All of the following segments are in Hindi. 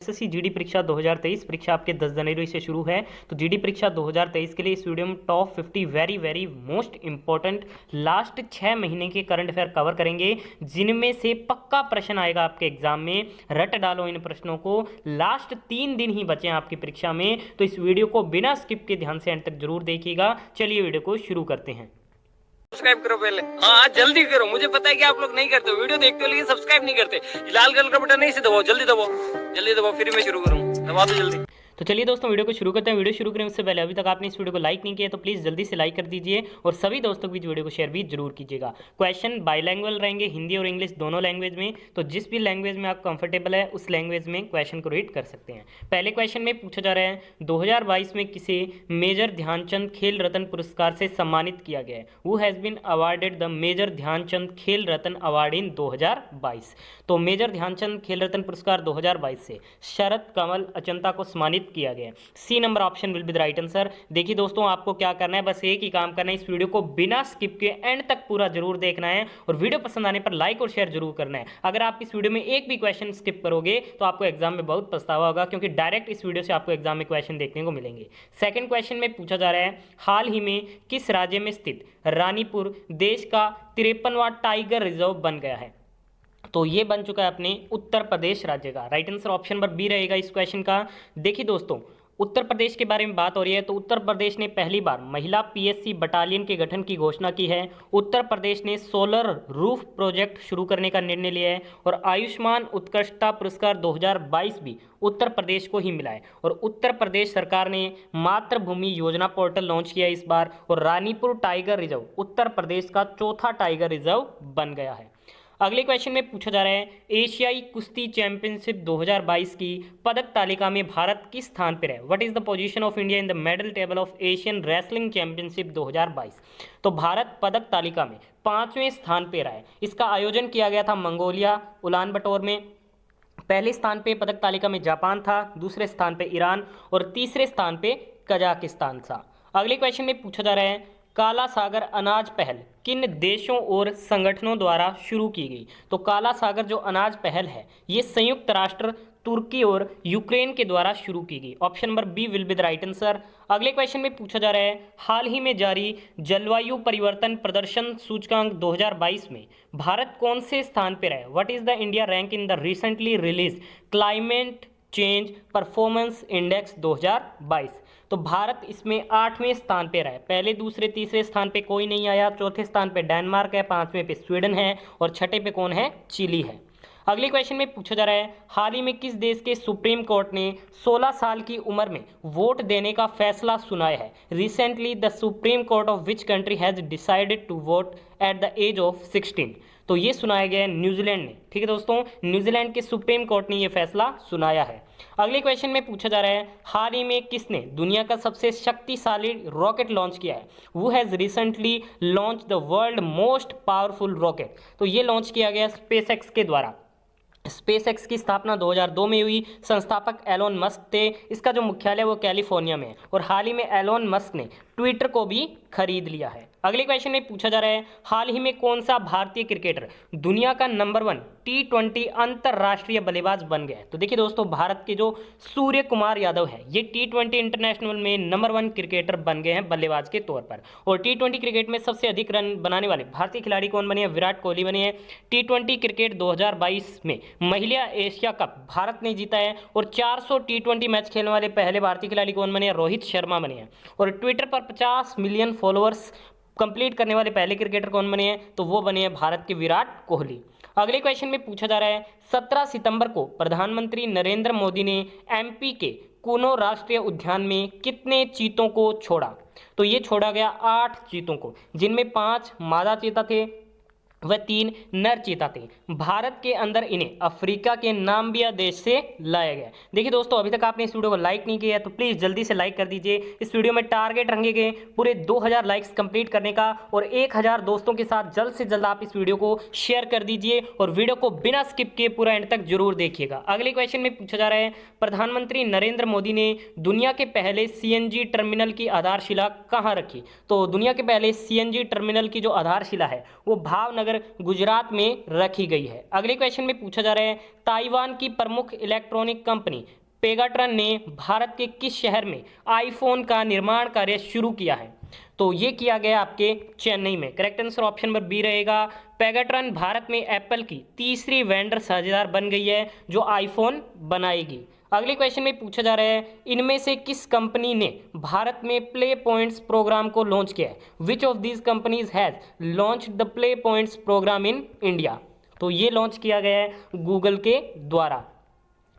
एसएससी जीडी परीक्षा 2023 परीक्षा आपके 10 जनवरी से शुरू है। तो जीडी परीक्षा 2023 के लिए इस वीडियो में top 50 very most important last 6 महीने के करंट अफेयर कवर करेंगे, जिनमें से पक्का प्रश्न आएगा आपके एग्जाम में। रट डालो इन प्रश्नों को। लास्ट 3 दिन ही बचे हैं आपकी परीक्षा में, तो इस वीडियो को बिना स्किप के ध्यान से एंड तक जरूर देखिएगा। चलिए वीडियो को शुरू करते हैं। सब्सक्राइब करो पहले, हाँ जल्दी करो। मुझे पता है कि आप लोग नहीं करते हो, वीडियो देखते हो लेकिन सब्सक्राइब नहीं करते। लाल कलर का बटन नहीं से दबाओ, जल्दी दबाओ, फिर मैं शुरू करूँ। दबा दो जल्दी। तो चलिए दोस्तों वीडियो को शुरू करते हैं। वीडियो शुरू करें उससे पहले अभी तक आपने इस वीडियो को लाइक नहीं किया तो प्लीज़ जल्दी से लाइक कर दीजिए और सभी दोस्तों के बीच वीडियो को शेयर भी जरूर कीजिएगा। क्वेश्चन बाइलैंग्वेज रहेंगे, हिंदी और इंग्लिश दोनों लैंग्वेज में। तो जिस भी लैंग्वेज में आप कंफर्टेबल है उस लैंग्वेज में क्वेश्चन को रीड कर सकते हैं। पहले क्वेश्चन में पूछा जा रहा है 2022 में किसे मेजर ध्यानचंद खेल रत्न पुरस्कार से सम्मानित किया गया है। Who has been awarded the major Dhyan Chand Khel Ratna award in 2022। तो मेजर ध्यानचंद खेल रत्न पुरस्कार 2022 से शरद कमल अचंता को सम्मानित किया गया है। C number option will be the right answer. देखिए दोस्तों, आपको क्या करना है, बस एक ही काम करना है, इस वीडियो को बिना स्किप के एंड तक पूरा जरूर देखना है और वीडियो पसंद आने पर लाइक और शेयर जरूर करना है। अगर आप इस वीडियो में एक भी क्वेश्चन स्किप करोगे तो आपको एग्जाम में बहुत पछतावा होगा, क्योंकि डायरेक्ट इस वीडियो से आपको एग्जाम में क्वेश्चन देखने को मिलेंगे। सेकंड क्वेश्चन में पूछा जा रहा है हाल ही में किस राज्य में स्थित रानीपुर देश का 53वां टाइगर रिजर्व बन गया है। तो ये बन चुका है अपने उत्तर प्रदेश राज्य का। Right answer option number B रहेगा इस क्वेश्चन का। देखिए दोस्तों, उत्तर प्रदेश के बारे में बात हो रही है तो उत्तर प्रदेश ने पहली बार महिला पीएससी बटालियन के गठन की घोषणा की है। उत्तर प्रदेश ने सोलर रूफ प्रोजेक्ट शुरू करने का निर्णय लिया है और आयुष्मान उत्कृष्टता पुरस्कार 2022 भी उत्तर प्रदेश को ही मिला है। और उत्तर प्रदेश सरकार ने मातृभूमि योजना पोर्टल लॉन्च किया इस बार और रानीपुर टाइगर रिजर्व उत्तर प्रदेश का चौथा टाइगर रिजर्व बन गया है। अगले क्वेश्चन में पूछा जा रहा है एशियाई कुश्ती चैंपियनशिप 2022 की पदक तालिका में भारत किस स्थान पर है। What is the position of India in the medal table of Asian wrestling championship 2022। तो भारत पदक तालिका में 5वें स्थान पर रहा है। इसका आयोजन किया गया था मंगोलिया उलान बटोर में। पहले स्थान पे पदक तालिका में जापान था, दूसरे स्थान पे ईरान और तीसरे स्थान पे कजाकिस्तान था। अगले क्वेश्चन में पूछा जा रहा है काला सागर अनाज पहल किन देशों और संगठनों द्वारा शुरू की गई। तो काला सागर जो अनाज पहल है ये संयुक्त राष्ट्र, तुर्की और यूक्रेन के द्वारा शुरू की गई। Option number B will be the right answer. अगले क्वेश्चन में पूछा जा रहा है हाल ही में जारी जलवायु परिवर्तन प्रदर्शन सूचकांक 2022 में भारत कौन से स्थान पर है। What is the India rank in the recently release climate change performance index 2022। तो भारत इसमें 8वें स्थान पे रहा है। पहले, दूसरे, तीसरे स्थान पे कोई नहीं आया। चौथे स्थान पे डेनमार्क है, 5वें पे स्वीडन है और छठे पे कौन है, चिली है। अगले क्वेश्चन में पूछा जा रहा है हाल ही में किस देश के सुप्रीम कोर्ट ने 16 साल की उम्र में वोट देने का फैसला सुनाया है। Recently the supreme court of which country has decided to vote at the age of 16। तो ये सुनाया गया है न्यूजीलैंड ने। ठीक है दोस्तों, न्यूजीलैंड के सुप्रीम कोर्ट ने ये फैसला सुनाया है। अगले क्वेश्चन में पूछा जा रहा है हाल ही में किसने दुनिया का सबसे शक्तिशाली रॉकेट लॉन्च किया है। वो has recently launch the world most powerful rocket. तो ये लॉन्च किया गया स्पेसएक्स के द्वारा। स्पेसएक्स की स्थापना 2002 में हुई। संस्थापक एलोन मस्क थे। इसका जो मुख्यालय वो कैलिफोर्निया में है और हाल ही में एलोन मस्क ने ट्विटर को भी खरीद लिया है। अगले क्वेश्चन में पूछा जा रहा है हाल ही में कौन सा भारतीय क्रिकेटर दुनिया का नंबर 1 T20 अंतरराष्ट्रीय बल्लेबाज बन गया है। तो देखिए दोस्तों, भारत के जो सूर्य कुमार यादव है ये T20 इंटरनेशनल में नंबर 1 क्रिकेटर बन गए हैं बल्लेबाज के तौर पर। और T20 क्रिकेट में सबसे अधिक रन बनाने वाले भारतीय खिलाड़ी कौन बने हैं, विराट कोहली बने हैं। T20 क्रिकेट 2022 में महिला एशिया कप भारत ने जीता है और 400 T20 मैच खेलने वाले पहले भारतीय खिलाड़ी कौन बने हैं, रोहित शर्मा बने हैं। और ट्विटर पर 50 मिलियन फॉलोअर्स कंप्लीट करने वाले पहले क्रिकेटर कौन बने हैं, तो वो बने हैं भारत के विराट कोहली। अगले क्वेश्चन में पूछा जा रहा है 17 सितंबर को प्रधानमंत्री नरेंद्र मोदी ने एमपी के कुनो राष्ट्रीय उद्यान में कितने चीतों को छोड़ा। तो ये छोड़ा गया 8 चीतों को, जिनमें 5 मादा चीता थे वह 3 नर चीता थे। भारत के अंदर इन्हें अफ्रीका के नाम्बिया देश से लाया गया। देखिए दोस्तों, अभी तक आपने इस वीडियो को लाइक नहीं किया है तो प्लीज़ जल्दी से लाइक कर दीजिए। इस वीडियो में टारगेट रखेंगे पूरे 2000 लाइक्स कंप्लीट करने का और 1000 दोस्तों के साथ जल्द से जल्द आप इस वीडियो को शेयर कर दीजिए और वीडियो को बिना स्किप किए पूरा एंड तक जरूर देखिएगा। अगले क्वेश्चन में पूछा जा रहा है प्रधानमंत्री नरेंद्र मोदी ने दुनिया के पहले सीएनजी टर्मिनल की आधारशिला कहाँ रखी। तो दुनिया के पहले सीएनजी टर्मिनल की जो आधारशिला है वो भावनगर गांधीनगर गुजरात में रखी गई है। अगले क्वेश्चन में पूछा जा रहा है ताइवान की प्रमुख इलेक्ट्रॉनिक कंपनी पेगाट्रन ने भारत के किस शहर में आईफोन का निर्माण कार्य शुरू किया है? तो ये किया गया आपके चेन्नई में। Correct answer option number B रहेगा। पेगाट्रन भारत में एप्पल की तीसरी वेंडर साझेदार बन गई है जो आईफोन बनाएगी। अगले क्वेश्चन में पूछा जा रहा है इनमें से किस कंपनी ने भारत में प्ले पॉइंट्स प्रोग्राम को लॉन्च किया है? Which of these companies has launched the play points program in India? तो ये लॉन्च किया गया है गूगल के द्वारा।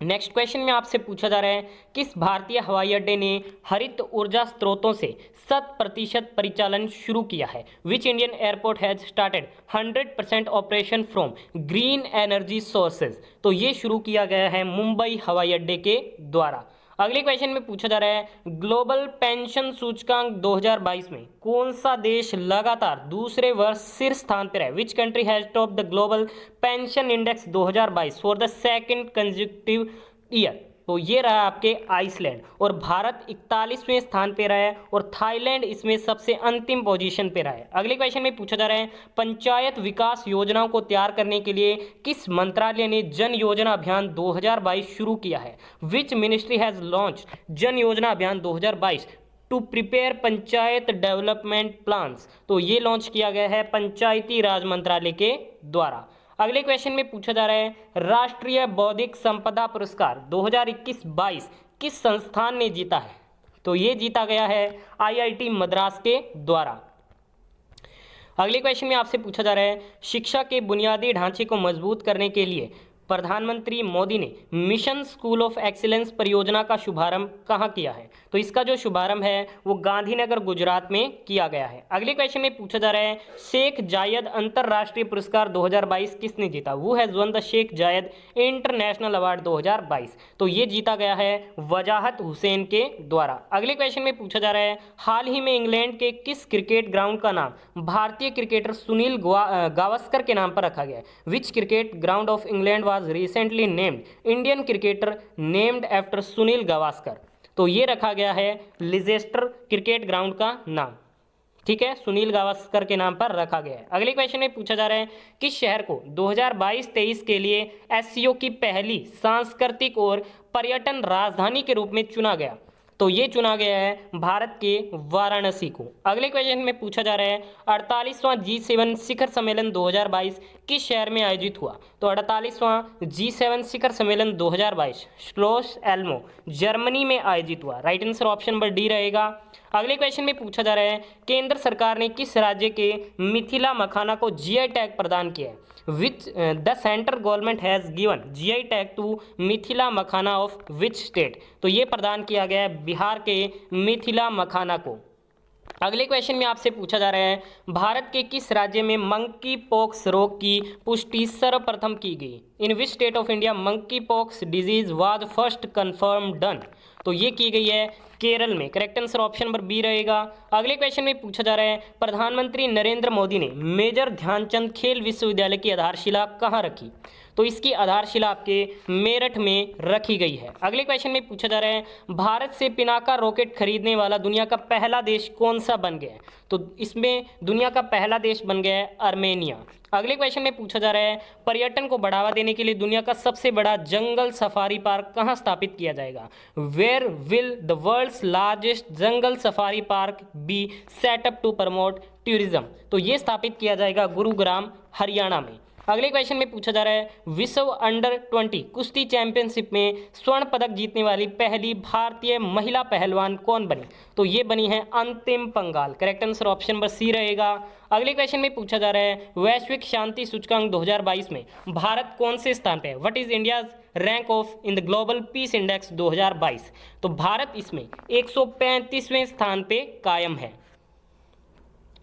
नेक्स्ट क्वेश्चन में आपसे पूछा जा रहा है किस भारतीय हवाई अड्डे ने हरित ऊर्जा स्रोतों से 100% परिचालन शुरू किया है? Which Indian airport has started 100% operation from green energy sources? तो ये शुरू किया गया है मुंबई हवाई अड्डे के द्वारा। अगले क्वेश्चन में पूछा जा रहा है ग्लोबल पेंशन सूचकांक 2022 में कौन सा देश लगातार दूसरे वर्ष शीर्ष स्थान पर है? विच country has top the global pension index 2022 for the second consecutive year? तो ये रहा आपके आइसलैंड और भारत 41वें स्थान पे रहा है और थाईलैंड इसमें सबसे अंतिम पोजीशन पे रहा है। अगले क्वेश्चन में पूछा जा रहा है पंचायत विकास योजनाओं को तैयार करने के लिए किस मंत्रालय ने जन योजना अभियान 2022 शुरू किया है? विच मिनिस्ट्री हैज लॉन्च जन Yojana Abhiyan 2022 to prepare panchayat development plans? तो ये लॉन्च किया गया है पंचायती राज मंत्रालय के द्वारा। अगले क्वेश्चन में पूछा जा रहा है राष्ट्रीय बौद्धिक संपदा पुरस्कार 2021-22 किस संस्थान ने जीता है? तो ये जीता गया है आईआईटी मद्रास के द्वारा। अगले क्वेश्चन में आपसे पूछा जा रहा है शिक्षा के बुनियादी ढांचे को मजबूत करने के लिए प्रधानमंत्री मोदी ने मिशन स्कूल ऑफ एक्सीलेंस परियोजना का शुभारंभ कहाँ किया है? तो इसका जो शुभारंभ है वो गांधीनगर गुजरात में किया गया है। अगले क्वेश्चन में पूछा जा रहा है शेख जायद अंतरराष्ट्रीय पुरस्कार 2022 किसने जीता? वो हैज वन द शेख जायद इंटरनेशनल अवार्ड 2022। तो ये जीता गया है वजाहत हुसैन के द्वारा। अगले क्वेश्चन में पूछा जा रहा है हाल ही में इंग्लैंड के किस क्रिकेट ग्राउंड का नाम भारतीय क्रिकेटर सुनील गावस्कर के नाम पर रखा गया है? Which cricket ground of England was recently named Indian cricketer named after Sunil Gavaskar? तो ये रखा गया है लिजेस्टर क्रिकेट ग्राउंड का नाम। ठीक है, सुनील गावस्कर के नाम पर रखा गया है। अगले क्वेश्चन में पूछा जा रहा है किस शहर को 2022-23 के लिए एससीओ की पहली सांस्कृतिक और पर्यटन राजधानी के रूप में चुना गया? तो ये चुना गया है भारत के वाराणसी को। अगले क्वेश्चन में पूछा जा रहा है 48वां G7 शिखर सम्मेलन 2022 किस शहर में आयोजित हुआ? तो 48वां G7 शिखर सम्मेलन 2022 श्लोस एल्मो जर्मनी में आयोजित हुआ। Right answer option number D रहेगा। अगले क्वेश्चन में पूछा जा रहा है केंद्र सरकार ने किस राज्य के मिथिला मखाना को जीआई टैग प्रदान किया है? Which the central government has given GI tag to Mithila makhana of which state? तो ये प्रदान किया गया है बिहार के मिथिला मखाना को। अगले क्वेश्चन में आपसे पूछा जा रहा है भारत के किस राज्य में मंकी पॉक्स रोग की पुष्टि सर्वप्रथम की गई? In which state of India monkeypox disease was first confirm done? तो ये की गई है केरल में। Correct answer option number B रहेगा। अगले क्वेश्चन में पूछा जा रहा है प्रधानमंत्री नरेंद्र मोदी ने मेजर ध्यानचंद खेल विश्वविद्यालय की आधारशिला कहाँ रखी? तो इसकी आधारशिला आपके मेरठ में रखी गई है। अगले क्वेश्चन में पूछा जा रहा है भारत से पिनाका रॉकेट खरीदने वाला दुनिया का पहला देश कौन सा बन गया है? तो इसमें दुनिया का पहला देश बन गया है आर्मेनिया। अगले क्वेश्चन में पूछा जा रहा है पर्यटन को बढ़ावा देने के लिए दुनिया का सबसे बड़ा जंगल सफारी पार्क कहाँ स्थापित किया जाएगा? Where will the world's largest jungle safari park be set up to promote tourism? तो ये स्थापित किया जाएगा गुरुग्राम हरियाणा में। अगले क्वेश्चन में पूछा जा रहा है विश्व अंडर 20 कुश्ती चैंपियनशिप में स्वर्ण पदक जीतने वाली पहली भारतीय महिला पहलवान कौन बनी? तो ये बनी है Antim Panghal. Correct answer option number C रहेगा। अगले क्वेश्चन में पूछा जा रहा है वैश्विक शांति सूचकांक 2022 में भारत कौन से स्थान पे है? What is India's rank of in the global peace index 2022? तो भारत इसमें 135वें स्थान पे कायम है।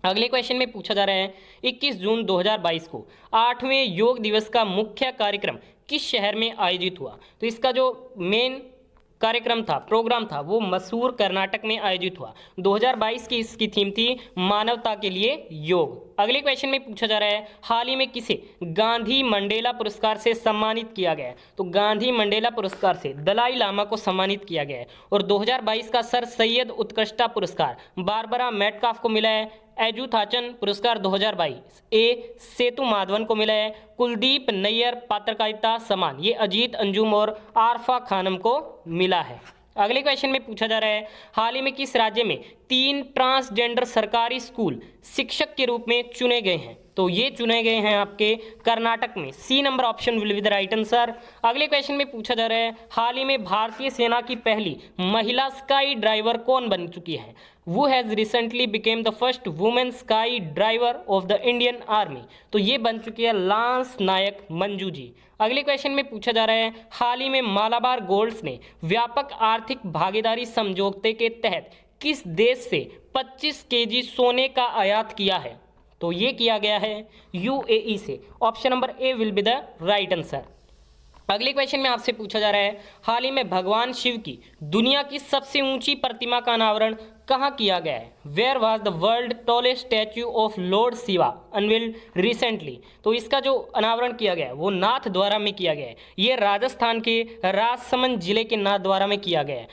अगले क्वेश्चन में पूछा जा रहा है 21 जून 2022 को 8वें योग दिवस का मुख्य कार्यक्रम किस शहर में आयोजित हुआ? तो इसका जो मेन कार्यक्रम था, प्रोग्राम था, वो मसूर कर्नाटक में आयोजित हुआ। 2022 की इसकी थीम थी मानवता के लिए योग। अगले क्वेश्चन में पूछा जा रहा है हाल ही में किसे गांधी मंडेला पुरस्कार से सम्मानित किया गया है? तो गांधी मंडेला पुरस्कार से दलाई लामा को सम्मानित किया गया है। और 2022 का सर सैयद उत्कृष्टता पुरस्कार बारबरा मेटकाफ को मिला है। एजुथाचन पुरस्कार 2022, ए सेतु माधवन को मिला है। कुलदीप नैयर पत्रकारिता सम्मान ये अजीत अंजुम और आरफा खानम को मिला है। अगले क्वेश्चन में पूछा जा रहा है, हाल ही में किस राज्य में 3 ट्रांसजेंडर सरकारी स्कूल शिक्षक के रूप में चुने गए हैं? तो ये चुने गए हैं आपके कर्नाटक में। C number option will be the right answer. अगले क्वेश्चन में पूछा जा रहा है, हाल ही में भारतीय सेना की पहली महिला स्काई ड्राइवर कौन बन चुकी है? वो has recently became the first women sky driver of the Indian army. तो ये बन चुकी है लांस नायक मंजू जी। अगले क्वेश्चन में पूछा जा रहा है, हाल ही में मालाबार गोल्ड्स ने व्यापक आर्थिक भागीदारी समझौते के तहत किस देश से 25 केजी सोने का आयात किया है? तो ये किया गया है यूएई से। Option number A will be the right answer. अगले क्वेश्चन में आपसे पूछा जा रहा है, हाल ही में भगवान शिव की दुनिया की सबसे ऊंची प्रतिमा का अनावरण कहाँ किया गया है? Where was the world tallest statue of lord Shiva unveiled recently? तो इसका जो अनावरण किया गया है वो नाथद्वारा में किया गया है। ये राजस्थान के राजसमंद जिले के नाथद्वारा में किया गया है।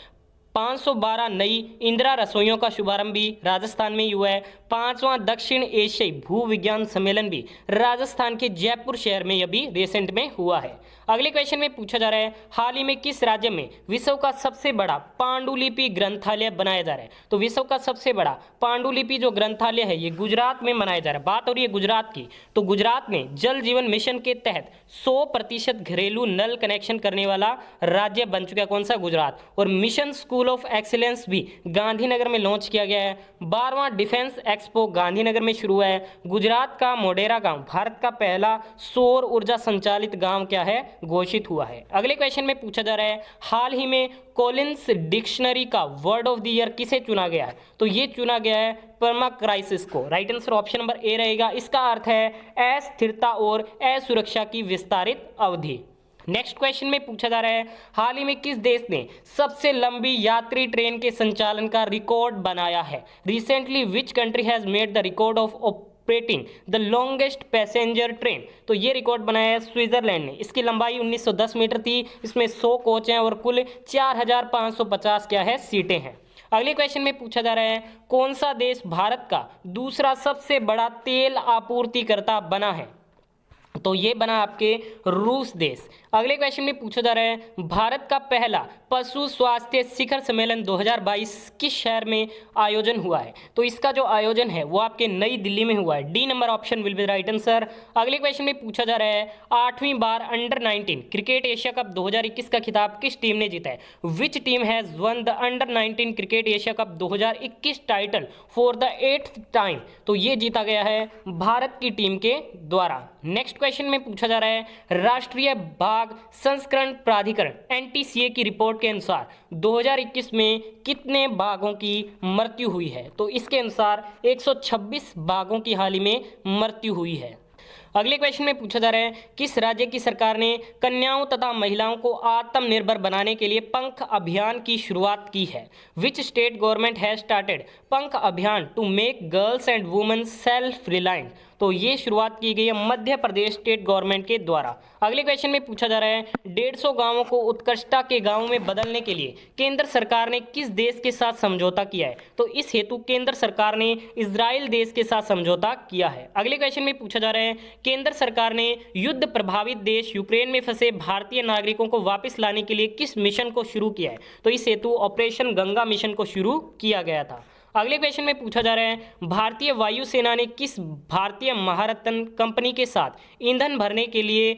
512 नई इंदिरा रसोइयों का शुभारंभ भी राजस्थान में ही हुआ है। 5वां दक्षिण एशियाई भू विज्ञान सम्मेलन भी राजस्थान के जयपुर शहर में अभी रिसेंट में हुआ है। अगले क्वेश्चन में पूछा जा रहा है, हाल ही में किस राज्य में विश्व का सबसे बड़ा पांडुलिपि ग्रंथालय बनाया जा रहा है? तो विश्व का सबसे बड़ा पांडुलिपि जो ग्रंथालय है ये गुजरात में बनाया जा रहा है। बात हो रही है गुजरात की, तो गुजरात में जल जीवन मिशन के तहत 100% घरेलू नल कनेक्शन करने वाला राज्य बन चुका है। कौन सा? गुजरात। और मिशन स्कूल ऑफ एक्सीलेंस भी गांधीनगर में लॉन्च किया गया है। 12वां डिफेंस एक्सपो गांधीनगर में शुरू हुआ है। गुजरात का मोढेरा गांव भारत का पहला सौर ऊर्जा संचालित गांव क्या है? घोषित हुआ है। अगले क्वेश्चन में पूछा जा रहा है, हाल ही में कॉलिंस डिक्शनरी का वर्ड ऑफ द ईयर किसे चुना गया है? तो ये चुना गया है परमा क्राइसिस को। Right answer option number A रहेगा। इसका अर्थ है अस्थिरता और असुरक्षा की विस्तारित अवधि। नेक्स्ट क्वेश्चन में पूछा जा रहा है, हाल ही में किस देश ने सबसे लंबी यात्री ट्रेन के संचालन का रिकॉर्ड बनाया है? Recently which country has made the record of operating the longest passenger train? तो ये रिकॉर्ड बनाया है स्विट्जरलैंड ने। इसकी लंबाई 1910 मीटर थी। इसमें 100 कोच हैं और कुल 4550 क्या है सीटें हैं। अगले क्वेश्चन में पूछा जा रहा है, कौन सा देश भारत का दूसरा सबसे बड़ा तेल आपूर्तिकर्ता बना है? तो ये बना आपके रूस देश। अगले क्वेश्चन में पूछा जा रहा है, भारत का पहला पशु स्वास्थ्य शिखर सम्मेलन 2022 किस शहर में आयोजन हुआ है? तो इसका जो आयोजन है वो आपके नई दिल्ली में हुआ है। D number option will B right answer. अगले क्वेश्चन में पूछा जा रहा है, 8वीं बार अंडर 19 क्रिकेट एशिया कप 2021 का खिताब किस टीम ने जीता है? Which team has one the under 19 cricket Asia cup 2021 title for the 8th time? तो ये जीता गया है भारत की टीम के द्वारा। नेक्स्ट क्वेश्चन में पूछा जा रहा है, राष्ट्रीय बाघ संस्करण प्राधिकरण NTCA की रिपोर्ट के अनुसार 2021 में कितने बाघों की मृत्यु हुई है? तो इसके अनुसार 126 बाघों की हाल ही में मृत्यु हुई है। अगले क्वेश्चन में पूछा जा रहा है, किस राज्य की सरकार ने कन्याओं तथा महिलाओं को आत्मनिर्भर बनाने के लिए पंख अभियान की शुरुआत की है? Which state government has started पंख अभियान to make girls and women self reliant? तो ये शुरुआत की गई है मध्य प्रदेश स्टेट गवर्नमेंट के द्वारा। अगले क्वेश्चन में पूछा जा रहा है, 150 गांवों को उत्कृष्टता के गांवों में बदलने के लिए केंद्र सरकार ने किस देश के साथ समझौता किया है? तो इस हेतु केंद्र सरकार ने इजराइल देश के साथ समझौता किया है। अगले क्वेश्चन में पूछा जा रहा है, केंद्र सरकार ने युद्ध प्रभावित देश यूक्रेन में फंसे भारतीय नागरिकों को वापस लाने के लिए किस मिशन को शुरू किया है? तो इस हेतु ऑपरेशन गंगा मिशन को शुरू किया गया था। अगले क्वेश्चन में पूछा जा रहा है, भारतीय वायुसेना ने किस भारतीय महारत्न कंपनी के साथ ईंधन भरने के लिए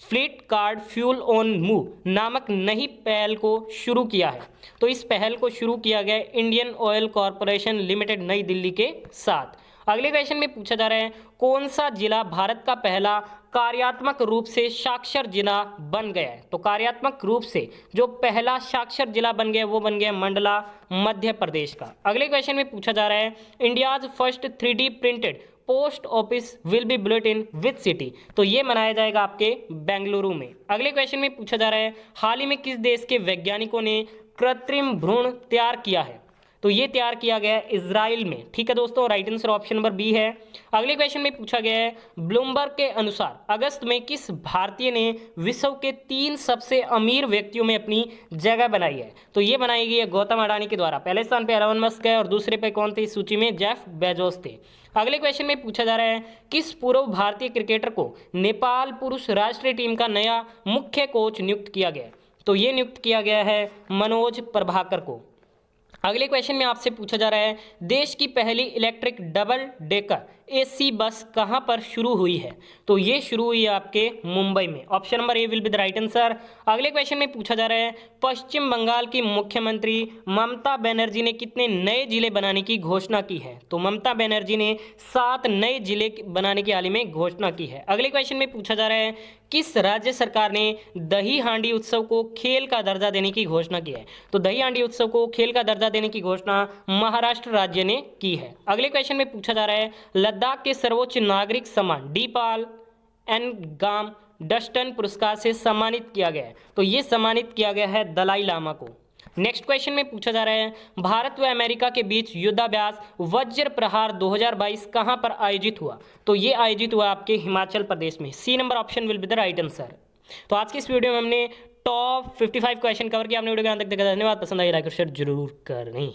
fleet card fuel on move नामक नई पहल को शुरू किया है? तो इस पहल को शुरू किया गया इंडियन ऑयल कॉरपोरेशन लिमिटेड नई दिल्ली के साथ। अगले क्वेश्चन में पूछा जा रहा है, कौन सा जिला भारत का पहला कार्यात्मक रूप से साक्षर जिला बन गया है? तो कार्यात्मक रूप से जो पहला साक्षर जिला बन गया वो बन गया मंडला मध्य प्रदेश का। अगले क्वेश्चन में पूछा जा रहा है, India's first 3D printed post office will be bullet in which city? तो ये मनाया जाएगा आपके बेंगलुरु में। अगले क्वेश्चन में पूछा जा रहा है, हाल ही में किस देश के वैज्ञानिकों ने कृत्रिम भ्रूण तैयार किया है? तो ये तैयार किया गया है इजराइल में। ठीक है दोस्तों, right answer option number B है। अगले क्वेश्चन में पूछा गया है ब्लूमबर्ग के अनुसार अगस्त में किस भारतीय ने विश्व के 3 सबसे अमीर व्यक्तियों में अपनी जगह बनाई है? तो ये बनाई गई है गौतम अडानी के द्वारा। पहले स्थान पे एलोन मस्क है और दूसरे पे कौन थे इस सूची में? जेफ बेजोस थे। अगले क्वेश्चन में पूछा जा रहा है किस पूर्व भारतीय क्रिकेटर को नेपाल पुरुष राष्ट्रीय टीम का नया मुख्य कोच नियुक्त किया गया? तो ये नियुक्त किया गया है मनोज प्रभाकर को। अगले क्वेश्चन में आपसे पूछा जा रहा है देश की पहली electric double decker AC bus कहां पर शुरू हुई है? तो ये शुरू हुई है आपके मुंबई में। Option number A will be the right answer. अगले क्वेश्चन में पूछा जा रहा है पश्चिम बंगाल की मुख्यमंत्री ममता बनर्जी ने कितने नए जिले बनाने की घोषणा की है? तो ममता बनर्जी ने 7 नए जिले बनाने की हाल ही में घोषणा की है। अगले क्वेश्चन में पूछा जा रहा है किस राज्य सरकार ने दही हांडी उत्सव को खेल का दर्जा देने की घोषणा की है? तो दही हांडी उत्सव को खेल का दर्जा देने की घोषणा महाराष्ट्र राज्य ने की है। अगले क्वेश्चन में पूछा जा रहा है लद्दाख के सर्वोच्च नागरिक सम्मान डीपाल एनगाम डस्टन पुरस्कार से सम्मानित किया गया है। तो ये सम्मानित किया गया है दलाई लामा को। नेक्स्ट क्वेश्चन में पूछा जा रहा है भारत व अमेरिका के बीच युद्धाभ्यास वज्र प्रहार 2022 कहां पर आयोजित हुआ? तो ये आयोजित हुआ आपके हिमाचल प्रदेश में। C number option will be the right answer. तो आज की इस वीडियो में हमने टॉप 55 क्वेश्चन कवर किया। आपने वीडियो को यहाँ तक देखा, धन्यवाद। पसंद आई लाइक और शेयर जरूर करनी।